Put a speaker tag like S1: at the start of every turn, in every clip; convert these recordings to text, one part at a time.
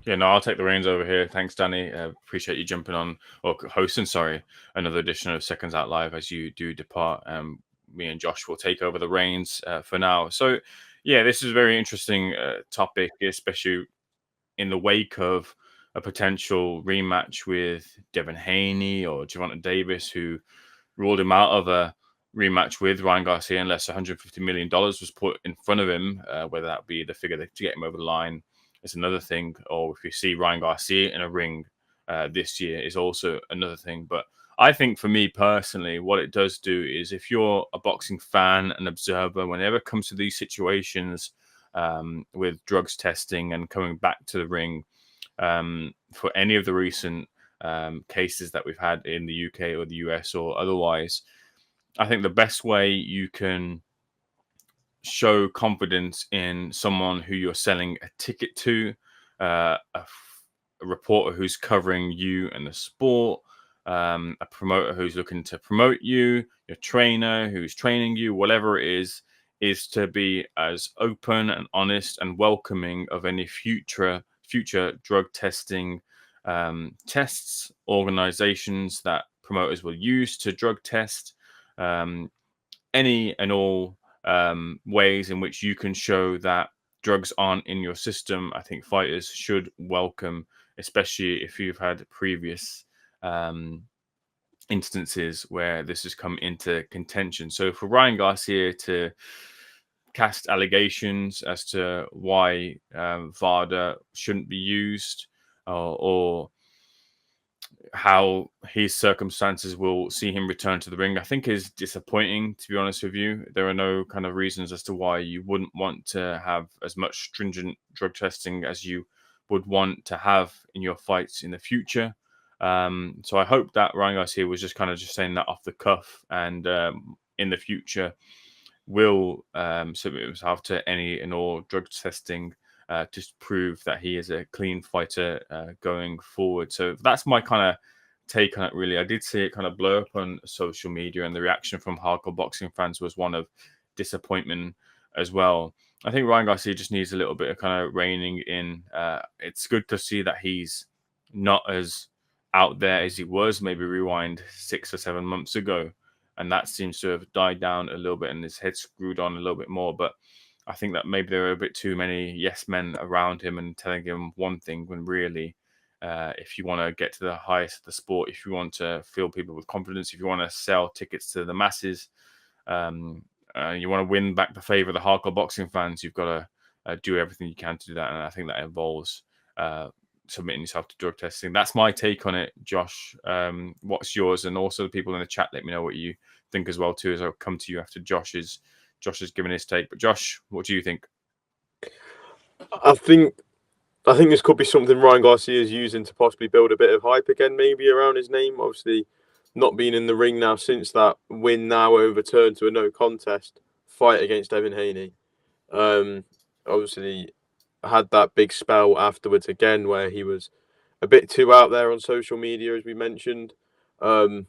S1: Yeah, no, I'll take the reins over here. Thanks, Danny. Appreciate you jumping on or hosting, sorry, another edition of Seconds Out Live as you do depart. Me and Josh will take over the reins for now. So, yeah, this is a very interesting topic, especially in the wake of a potential rematch with Devin Haney or Gervonta Davis, who ruled him out of a rematch with Ryan Garcia unless $150 million was put in front of him, whether that be the figure to get him over the line is another thing, or if you see Ryan Garcia in a ring this year is also another thing. But I think for me personally, what it does do is if you're a boxing fan and observer, whenever it comes to these situations with drugs testing and coming back to the ring, for any of the recent cases that we've had in the UK or the US or otherwise, I think the best way you can show confidence in someone who you're selling a ticket to, a reporter who's covering you and the sport, a promoter who's looking to promote you, your trainer who's training you, whatever it is to be as open and honest and welcoming of any future drug testing tests, organizations that promoters will use to drug test, any and all ways in which you can show that drugs aren't in your system. I think fighters should welcome, especially if you've had previous instances where this has come into contention. So for Ryan Garcia to cast allegations as to why VADA shouldn't be used, or how his circumstances will see him return to the ring, I think is disappointing, to be honest with you. There are no kind of reasons as to why you wouldn't want to have as much stringent drug testing as you would want to have in your fights in the future. So I hope that Ryan Garcia was just kind of just saying that off the cuff, and in the future will submit himself to any and all drug testing to prove that he is a clean fighter going forward. So that's my kind of take on it, really. I did see it kind of blow up on social media, and the reaction from hardcore boxing fans was one of disappointment as well. I think Ryan Garcia just needs a little bit of kind of reining in. It's good to see that he's not as out there as he was, maybe rewind 6 or 7 months ago. And that seems to have died down a little bit, and his head screwed on a little bit more. But I think that maybe there are a bit too many yes men around him and telling him one thing when really, if you want to get to the highest of the sport, if you want to fill people with confidence, if you want to sell tickets to the masses, you want to win back the favor of the hardcore boxing fans, you've got to do everything you can to do that. And I think that involves submitting yourself to drug testing. That's my take on it, Josh. What's yours? And also the people in the chat, let me know what you think as well too, as I'll come to you after Josh has given his take. But Josh, what do you think?
S2: I think this could be something Ryan Garcia is using to possibly build a bit of hype again, maybe around his name. Obviously, not being in the ring now since that win now overturned to a no contest fight against Devin Haney. Obviously, had that big spell afterwards again where he was a bit too out there on social media, as we mentioned. But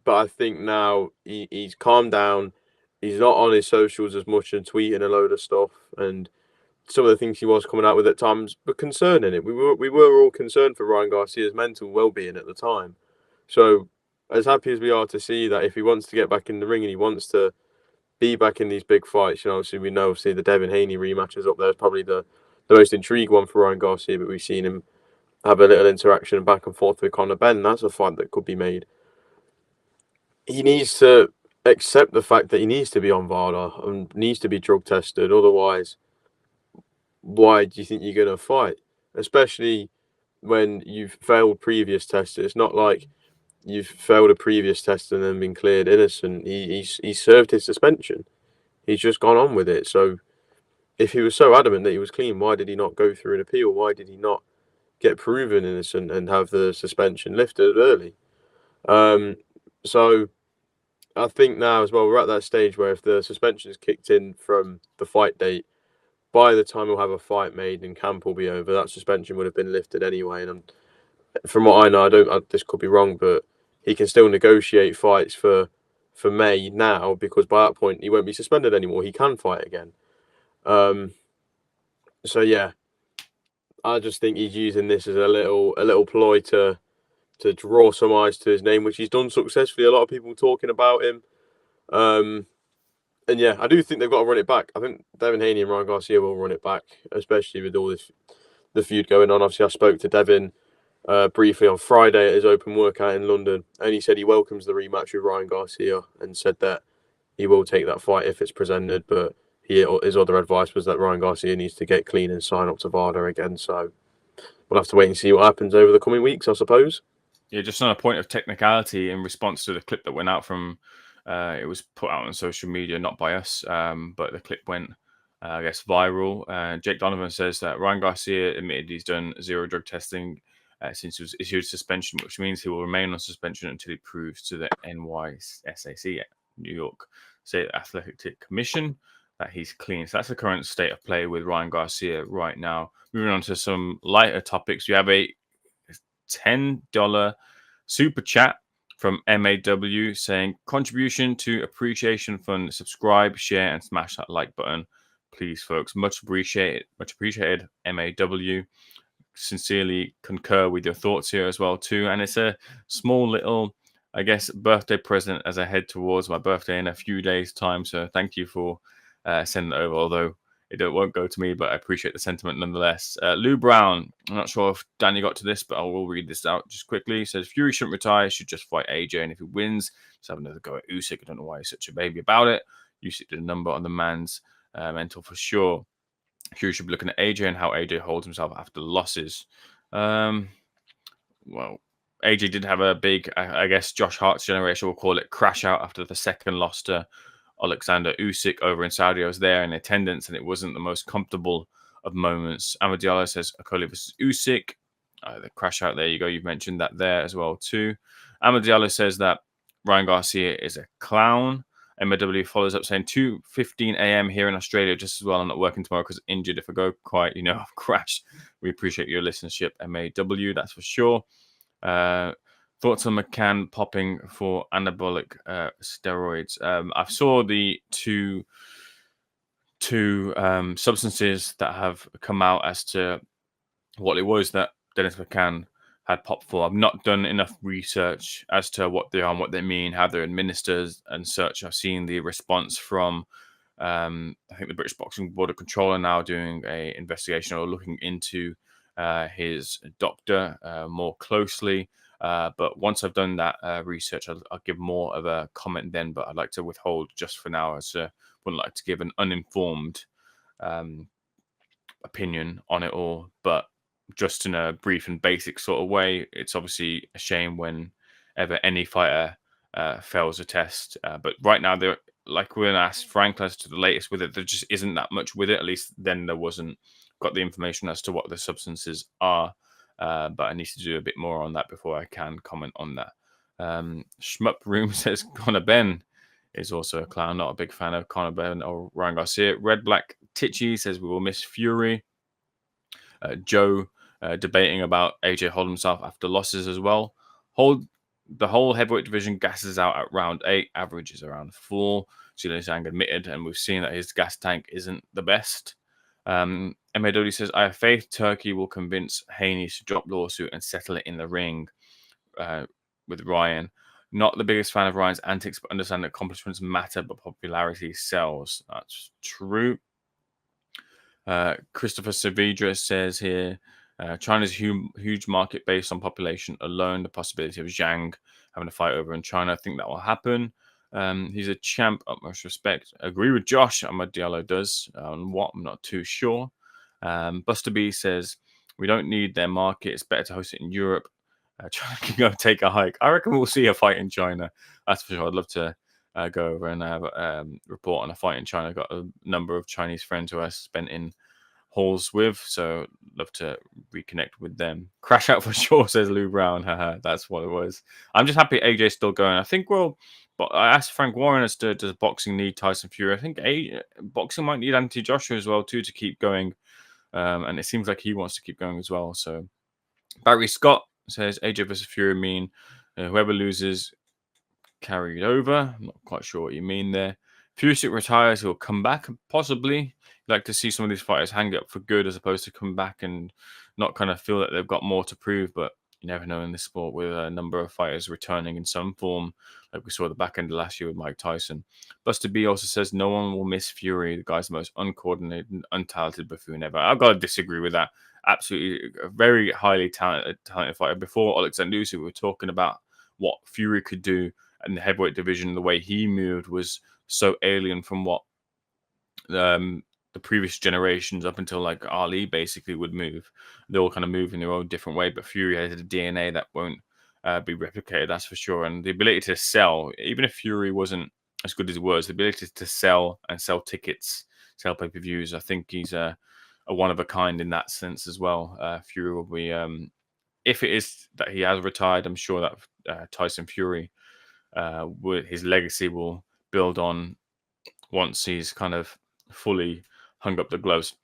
S2: I think now he's calmed down. He's not on his socials as much and tweeting a load of stuff, and some of the things he was coming out with at times were concerning it. We were all concerned for Ryan Garcia's mental well-being at the time. So as happy as we are to see that if he wants to get back in the ring and he wants to be back in these big fights, obviously we know the Devin Haney rematch is up there. It's probably the most intriguing one for Ryan Garcia, but we've seen him have a little interaction back and forth with Conor Benn. That's a fight that could be made. He needs to accept the fact that he needs to be on VADA and needs to be drug tested. Otherwise, why do you think you're going to fight? Especially when you've failed previous tests. It's not like you've failed a previous test and then been cleared innocent. He's served his suspension. He's just gone on with it. So if he was so adamant that he was clean, why did he not go through an appeal? Why did he not get proven innocent and have the suspension lifted early? So I think now as well, we're at that stage where if the suspension is kicked in from the fight date, by the time we'll have a fight made and camp will be over, that suspension would have been lifted anyway. And from what I know, this could be wrong, but he can still negotiate fights for May now, because by that point he won't be suspended anymore. He can fight again. So yeah, I just think he's using this as a little ploy to draw some eyes to his name, which he's done successfully. A lot of people talking about him. And yeah, I do think they've got to run it back. I think Devin Haney and Ryan Garcia will run it back, especially with all the feud going on. Obviously, I spoke to Devin briefly on Friday at his open workout in London, and he said he welcomes the rematch with Ryan Garcia and said that he will take that fight if it's presented. But his other advice was that Ryan Garcia needs to get clean and sign up to VADA again. So we'll have to wait and see what happens over the coming weeks, I suppose.
S1: Yeah, just on a point of technicality, in response to the clip that went out from, it was put out on social media, not by us, but the clip went, I guess, viral. Jake Donovan says that Ryan Garcia admitted he's done zero drug testing since he was issued suspension, which means he will remain on suspension until he proves to the NYSAC, New York State Athletic Commission, that he's clean. So that's the current state of play with Ryan Garcia right now. Moving on to some lighter topics, we have a $10 super chat from MAW saying, contribution to Appreciation Fund. Subscribe, share, and smash that like button, please, folks. Much appreciated. Much appreciated, MAW. Sincerely concur with your thoughts here as well too. And it's a small little, I guess, birthday present as I head towards my birthday in a few days' time. So thank you for sending it over. Although it won't go to me, but I appreciate the sentiment nonetheless. Lou Brown, I'm not sure if Danny got to this, but I will read this out just quickly. He says, Fury shouldn't retire, should just fight AJ, and if he wins, just have another go at Usyk. I don't know why he's such a baby about it. Usyk did a number on the man's mental for sure. Fury should be looking at AJ and how AJ holds himself after losses. Well, AJ did have a big, I guess, Josh Hart's generation will call it, crash out after the second loss to Alexander Usyk over in Saudi. I was there in attendance, and it wasn't the most comfortable of moments. Amadiallo says Akoli versus Usyk. The crash out, there you go. You've mentioned that there as well too. Amadiallo says that Ryan Garcia is a clown. MW follows up saying 2:15 a.m. here in Australia, just as well. I'm not working tomorrow because I'm injured. If I go quiet, I've crashed. We appreciate your listenership, MAW, that's for sure. Thoughts on McCann popping for anabolic steroids? I saw the two substances that have come out as to what it was that Dennis McCann had popped for. I've not done enough research as to what they are and what they mean, how they're administered and such. I've seen the response from, I think, the British Boxing Board of Controller now doing a investigation or looking into his doctor more closely. But once I've done that research, I'll give more of a comment then. But I'd like to withhold just for now, as I wouldn't like to give an uninformed opinion on it all. But just in a brief and basic sort of way, it's obviously a shame whenever any fighter fails a test. But right now, they're like, we're going to ask Frank as to the latest with it. There just isn't that much with it. At least then there wasn't got the information as to what the substances are. But I need to do a bit more on that before I can comment on that. Shmup Room says Conor Ben is also a clown. Not a big fan of Conor Ben or Ryan Garcia. Red Black Titchy says we will miss Fury. Joe debating about AJ holding himself after losses as well. The whole heavyweight division gasses out at round 8, averages around 4. Zhilei Zhang admitted, and we've seen that his gas tank isn't the best. MAW says, I have faith Turkey will convince Haney to drop lawsuit and settle it in the ring with Ryan. Not the biggest fan of Ryan's antics, but understand that accomplishments matter, but popularity sells. That's true. Christopher Saavedra says here, China's huge market based on population alone. The possibility of Zhang having a fight over in China, I think that will happen. He's a champ, utmost respect. Agree with Josh, Ahmad Diallo does. On what, I'm not too sure. Buster B says, we don't need their market. It's better to host it in Europe. China can go take a hike. I reckon we'll see a fight in China. That's for sure. I'd love to go over and have a report on a fight in China. I've got a number of Chinese friends who I spent in halls with, so love to reconnect with them. Crash out for sure, says Lou Brown. That's what it was. I'm just happy AJ's still going. I think but I asked Frank Warren as to, does boxing need Tyson Fury? I think boxing might need Anthony Joshua as well too to keep going, and it seems like he wants to keep going as well. So Barry Scott says AJ versus Fury mean whoever loses carried over. I'm not quite sure what you mean there. Fury retires, he'll come back, possibly. Like to see some of these fighters hang up for good as opposed to come back and not kind of feel that they've got more to prove. But you never know in this sport with a number of fighters returning in some form, like we saw at the back end of last year with Mike Tyson. Buster B also says no one will miss Fury. The guy's the most uncoordinated and untalented buffoon ever. I've got to disagree with that. Absolutely, a very highly talented fighter. Before Alexander Usyk, we were talking about what Fury could do in the heavyweight division. The way he moved was so alien from what the previous generations up until like Ali basically would move. They all kind of move in their own different way, but Fury has a DNA that won't be replicated, that's for sure. And the ability to sell, even if Fury wasn't as good as he was, the ability to sell and sell tickets, sell pay-per-views, I think he's a one of a kind in that sense as well. Fury will be, if it is that he has retired, I'm sure that Tyson Fury, his legacy will build on once he's kind of fully hung up the gloves.